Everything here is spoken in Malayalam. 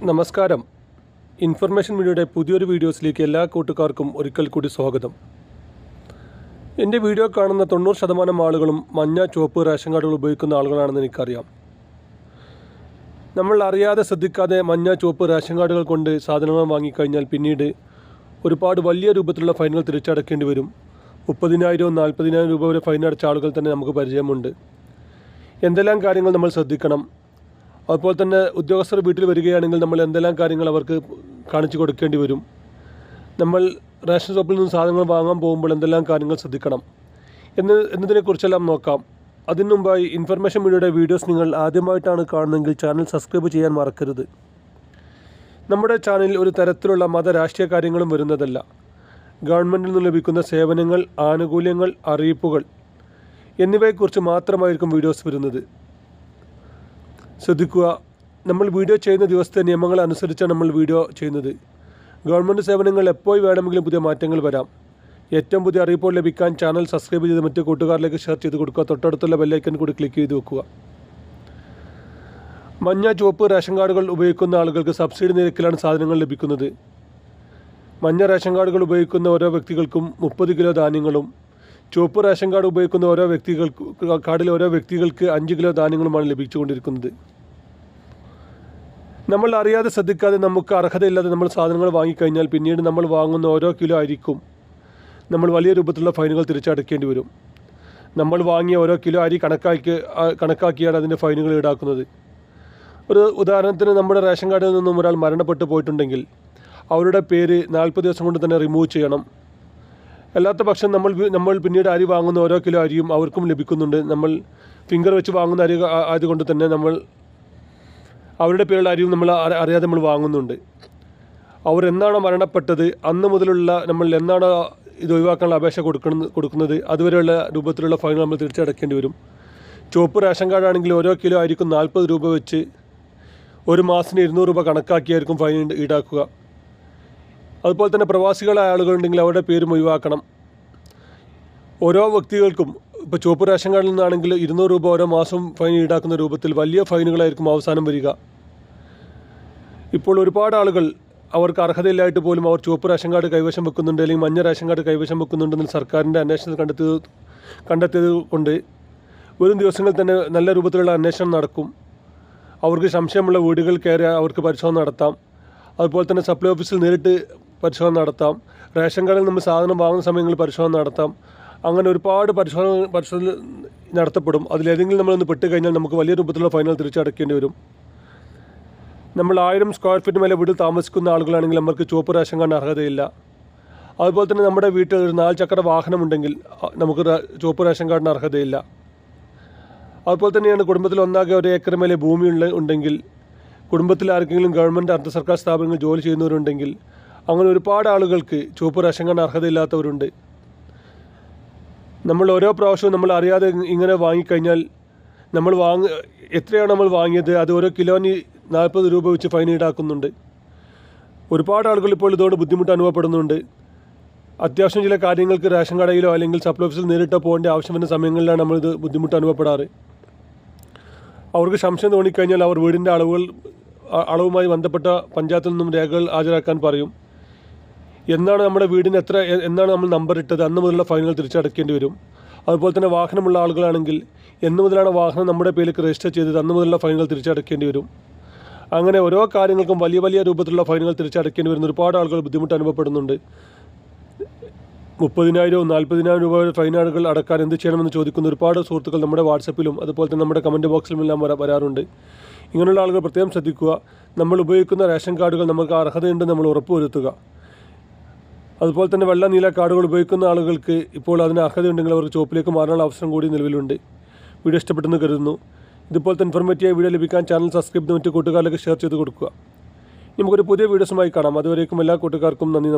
നമസ്കാരം. ഇൻഫർമേഷൻ മീഡിയയുടെ പുതിയൊരു വീഡിയോസിലേക്ക് എല്ലാ കൂട്ടുകാർക്കും ഒരിക്കൽ കൂടി സ്വാഗതം. എൻ്റെ വീഡിയോ കാണുന്ന 90% ആളുകളും മഞ്ഞ ചുവപ്പ് റേഷൻ കാർഡുകൾ ഉപയോഗിക്കുന്ന ആളുകളാണെന്ന് എനിക്കറിയാം. നമ്മൾ അറിയാതെ ശ്രദ്ധിക്കാതെ മഞ്ഞ ചുവപ്പ് റേഷൻ കാർഡുകൾ കൊണ്ട് സാധനങ്ങൾ വാങ്ങിക്കഴിഞ്ഞാൽ പിന്നീട് ഒരുപാട് വലിയ രൂപത്തിലുള്ള ഫൈനുകൾ തിരിച്ചടക്കേണ്ടി വരും. 30,000 40,000 രൂപ വരെ ഫൈൻ അടച്ച ആളുകൾ തന്നെ നമുക്ക് പരിചയമുണ്ട്. എന്തെല്ലാം കാര്യങ്ങൾ നമ്മൾ ശ്രദ്ധിക്കണം, അതുപോലെ തന്നെ ഉദ്യോഗസ്ഥർ വീട്ടിൽ വരികയാണെങ്കിൽ നമ്മൾ എന്തെല്ലാം കാര്യങ്ങൾ അവർക്ക് കാണിച്ചു കൊടുക്കേണ്ടി വരും, നമ്മൾ റേഷൻ ഷോപ്പിൽ നിന്ന് സാധനങ്ങൾ വാങ്ങാൻ പോകുമ്പോൾ എന്തെല്ലാം കാര്യങ്ങൾ ശ്രദ്ധിക്കണം എന്നതിനെക്കുറിച്ചെല്ലാം നോക്കാം. അതിനു മുമ്പായി ഇൻഫർമേഷൻ മീഡിയയുടെ വീഡിയോസ് നിങ്ങൾ ആദ്യമായിട്ടാണ് കാണുന്നതെങ്കിൽ ചാനൽ സബ്സ്ക്രൈബ് ചെയ്യാൻ മറക്കരുത്. നമ്മുടെ ചാനലിൽ ഒരു തരത്തിലുള്ള രാഷ്ട്രീയ കാര്യങ്ങളും വരുന്നതല്ല. ഗവൺമെൻറ്റിൽ നിന്ന് ലഭിക്കുന്ന സേവനങ്ങൾ, ആനുകൂല്യങ്ങൾ, അറിയിപ്പുകൾ എന്നിവയെക്കുറിച്ച് മാത്രമായിരിക്കും വീഡിയോസ് വരുന്നത്. ശ്രദ്ധിക്കുക, നമ്മൾ വീഡിയോ ചെയ്യുന്ന ദിവസത്തെ നിയമങ്ങൾ അനുസരിച്ചാണ് നമ്മൾ വീഡിയോ ചെയ്യുന്നത്. ഗവൺമെൻറ് സേവനങ്ങൾ എപ്പോൾ വേണമെങ്കിലും പുതിയ മാറ്റങ്ങൾ വരാം. ഏറ്റവും പുതിയ അറിയിപ്പുകൾ ലഭിക്കാൻ ചാനൽ സബ്സ്ക്രൈബ് ചെയ്ത് മറ്റു കൂട്ടുകാരിലേക്ക് ഷെയർ ചെയ്ത് കൊടുക്കുക. തൊട്ടടുത്തുള്ള ബെല്ലൈക്കൻ കൂടി ക്ലിക്ക് ചെയ്ത് വെക്കുക. മഞ്ഞ ചുവപ്പ് റേഷൻ കാർഡുകൾ ഉപയോഗിക്കുന്ന ആളുകൾക്ക് സബ്സിഡി നിരക്കിലാണ് സാധനങ്ങൾ ലഭിക്കുന്നത്. മഞ്ഞ റേഷൻ കാർഡുകൾ ഉപയോഗിക്കുന്ന ഓരോ വ്യക്തികൾക്കും 30 കിലോ ധാന്യങ്ങളും, ചുവപ്പ് റേഷൻ കാർഡ് ഉപയോഗിക്കുന്ന ഓരോ വ്യക്തികൾക്ക് 5 കിലോ ധാന്യങ്ങളുമാണ് ലഭിച്ചുകൊണ്ടിരിക്കുന്നത്. നമ്മൾ അറിയാതെ ശ്രദ്ധിക്കാതെ നമുക്ക് അർഹതയില്ലാതെ നമ്മൾ സാധനങ്ങൾ വാങ്ങിക്കഴിഞ്ഞാൽ പിന്നീട് നമ്മൾ വാങ്ങുന്ന ഓരോ കിലോ അരിക്കും നമ്മൾ വലിയ രൂപത്തിലുള്ള ഫൈനുകൾ തിരിച്ചടക്കേണ്ടി വരും. നമ്മൾ വാങ്ങിയ ഓരോ കിലോ അരി കണക്കാക്കിയാണ് അതിൻ്റെ ഫൈനുകൾ ഈടാക്കുന്നത്. ഒരു ഉദാഹരണത്തിന്, നമ്മുടെ റേഷൻ കാർഡിൽ നിന്നും ഒരാൾ മരണപ്പെട്ടു പോയിട്ടുണ്ടെങ്കിൽ അവരുടെ പേര് 40 ദിവസം കൊണ്ട് തന്നെ റിമൂവ് ചെയ്യണം. അല്ലാത്ത പക്ഷം നമ്മൾ പിന്നീട് അരി വാങ്ങുന്ന ഓരോ കിലോ അരിയും അവർക്കും ലഭിക്കുന്നുണ്ട്. നമ്മൾ ഫിംഗർ വെച്ച് വാങ്ങുന്ന അരി ആയതുകൊണ്ട് തന്നെ അവരുടെ പേരുള്ള അരിയും അറിയാതെ നമ്മൾ വാങ്ങുന്നുണ്ട്. അവരെന്നാണോ മരണപ്പെട്ടത് അന്ന് മുതലുള്ള നമ്മൾ എന്നാണോ ഇത് ഒഴിവാക്കാനുള്ള അപേക്ഷ കൊടുക്കുന്നത് അതുവരെയുള്ള രൂപത്തിലുള്ള ഫൈൻ നമ്മൾ തിരിച്ചടക്കേണ്ടി വരും. ചുവപ്പ് റേഷൻ കാർഡാണെങ്കിൽ ഓരോ കിലോ അരിക്കും 40 രൂപ വെച്ച് ഒരു മാസത്തിന് 200 രൂപ കണക്കാക്കിയായിരിക്കും ഫൈൻ ഈടാക്കുക. അതുപോലെ തന്നെ പ്രവാസികളായ ആളുകളുണ്ടെങ്കിൽ അവരുടെ പേരും ഒഴിവാക്കണം. ഓരോ വ്യക്തികൾക്കും ഇപ്പോൾ ചുവപ്പ് റേഷൻ കാർഡിൽ നിന്നാണെങ്കിൽ 200 രൂപ ഓരോ മാസം ഫൈൻ ഈടാക്കുന്ന രൂപത്തിൽ വലിയ ഫൈനുകളായിരിക്കും അവസാനം വരിക. ഇപ്പോൾ ഒരുപാട് ആളുകൾ അവർക്ക് അർഹതയില്ലായിട്ട് പോലും അവർ ചുവപ്പ് റേഷൻ കാർഡ് കൈവശം വെക്കുന്നുണ്ട്, അല്ലെങ്കിൽ മഞ്ഞ റേഷൻ കാർഡ് കൈവശം വെക്കുന്നുണ്ടെന്ന് സർക്കാരിൻ്റെ അന്വേഷണത്തിൽ കണ്ടെത്തിയത് കൊണ്ട് വരും ദിവസങ്ങളിൽ തന്നെ നല്ല രൂപത്തിലുള്ള അന്വേഷണം നടക്കും. അവർക്ക് സംശയമുള്ള വീടുകൾ കയറി അവർക്ക് പരിശോധന നടത്താം. അതുപോലെ തന്നെ സപ്ലൈ ഓഫീസിൽ നേരിട്ട് പരിശോധന നടത്താം. റേഷൻ കാർഡിൽ നമ്മൾ സാധനം വാങ്ങുന്ന സമയങ്ങളിൽ പരിശോധന നടത്താം. അങ്ങനെ ഒരുപാട് പരിശോധന നടത്തപ്പെടും. അതിലേതെങ്കിലും നമ്മളൊന്ന് പെട്ടുകഴിഞ്ഞാൽ നമുക്ക് വലിയ രൂപത്തിലുള്ള ഫൈനുകൾ തിരിച്ചടക്കേണ്ടി വരും. നമ്മൾ 1000 സ്ക്വയർ ഫീറ്റ് മേലെ വീട്ടിൽ താമസിക്കുന്ന ആളുകളാണെങ്കിൽ നമുക്ക് ചുവപ്പ് റേഷൻ കാർഡിന് അർഹതയില്ല. അതുപോലെ തന്നെ നമ്മുടെ വീട്ടിൽ ഒരു 4 ചക്ര വാഹനമുണ്ടെങ്കിൽ നമുക്ക് ചുവപ്പ് റേഷൻ കാർഡിന് അർഹതയില്ല. അതുപോലെ തന്നെയാണ് കുടുംബത്തിൽ ഒന്നാകെ 1 ഏക്കർ മേലെ ഭൂമി ഉണ്ടെങ്കിൽ, കുടുംബത്തിൽ ആർക്കെങ്കിലും ഗവൺമെൻറ് അർദ്ധ സർക്കാർ സ്ഥാപനങ്ങളിൽ ജോലി ചെയ്യുന്നവരുണ്ടെങ്കിൽ, അങ്ങനെ ഒരുപാട് ആളുകൾക്ക് ചുവപ്പ് റേഷൻ കാർഡിന് അർഹതയില്ലാത്തവരുണ്ട്. നമ്മൾ ഓരോ പ്രാവശ്യവും നമ്മൾ അറിയാതെ ഇങ്ങനെ വാങ്ങിക്കഴിഞ്ഞാൽ എത്രയാണ് നമ്മൾ വാങ്ങിയത് അത് ഓരോ കിലോന് 40 രൂപ വെച്ച് ഫൈൻ ഈടാക്കുന്നുണ്ട്. ഒരുപാട് ആളുകൾ ഇപ്പോൾ ഇതുകൊണ്ട് ബുദ്ധിമുട്ട് അനുഭവപ്പെടുന്നുണ്ട്. അത്യാവശ്യം ചില കാര്യങ്ങൾക്ക് റേഷൻ കടയിലോ അല്ലെങ്കിൽ സപ്ലൈ ഓഫീസിൽ നേരിട്ടോ പോകേണ്ട ആവശ്യം വരുന്ന സമയങ്ങളിലാണ് നമ്മളിത് ബുദ്ധിമുട്ട് അനുഭവപ്പെടാറ്. അവർക്ക് സംശയം തോന്നിക്കഴിഞ്ഞാൽ അവർ വീടിൻ്റെ അളവുമായി ബന്ധപ്പെട്ട പഞ്ചായത്തിൽ നിന്നും രേഖകൾ ഹാജരാക്കാൻ പറയും. എന്നാണ് നമ്മുടെ വീടിന് എന്നാണ് നമ്മൾ നമ്പർ ഇട്ടത് അന്ന് മുതലുള്ള ഫൈനുകൾ തിരിച്ചടക്കേണ്ടി വരും. അതുപോലെ തന്നെ വാഹനമുള്ള ആളുകളാണെങ്കിൽ എന്ന് മുതലാണ് വാഹനം നമ്മുടെ പേരിലേക്ക് രജിസ്റ്റർ ചെയ്തത് അന്ന് മുതലുള്ള ഫൈനുകൾ തിരിച്ചടക്കേണ്ടി വരും. അങ്ങനെ ഓരോ കാര്യങ്ങൾക്കും വലിയ രൂപത്തിലുള്ള ഫൈനുകൾ തിരിച്ചടക്കേണ്ടി വരുന്ന ഒരുപാട് ആളുകൾ ബുദ്ധിമുട്ട് അനുഭവപ്പെടുന്നുണ്ട്. 30,000 40,000 രൂപ വരെ ഫൈനുകൾ അടക്കാൻ എന്ത് ചെയ്യണമെന്ന് ചോദിക്കുന്ന ഒരുപാട് സുഹൃത്തുക്കൾ നമ്മുടെ വാട്സപ്പിലും അതുപോലെ തന്നെ നമ്മുടെ കമൻറ്റ് ബോക്സിലും എല്ലാം വരാറുണ്ട്. ഇങ്ങനെയുള്ള ആളുകൾ പ്രത്യേകം ശ്രദ്ധിക്കുക. നമ്മൾ ഉപയോഗിക്കുന്ന റേഷൻ കാർഡുകൾ നമുക്ക് അർഹതയുണ്ടെന്ന് നമ്മൾ ഉറപ്പുവരുത്തുക. അതുപോലെ തന്നെ വെള്ള നീല കാർഡുകൾ ഉപയോഗിക്കുന്ന ആളുകൾക്ക് ഇപ്പോൾ അതിന് അർഹതയുണ്ടെങ്കിൽ അവർക്ക് ചുവപ്പിലേക്ക് മാറാനുള്ള അവസരം കൂടി നിലവിലുണ്ട്. വീഡിയോ ഇഷ്ടപ്പെട്ടെന്ന് കരുതുന്നു. ഇതുപോലത്തെ ഇൻഫോർമേറ്റീവായ വീഡിയോ ലഭിക്കാൻ ചാനൽ സബ്സ്ക്രൈബ് ചെയ്ത് മറ്റു കൂട്ടുകാരിലേക്ക് ഷെയർ ചെയ്ത് കൊടുക്കുക. നമുക്കൊരു പുതിയ വീഡിയോസുമായി കാണാം. അതുവരേക്കും എല്ലാ കൂട്ടുകാർക്കും നന്ദി.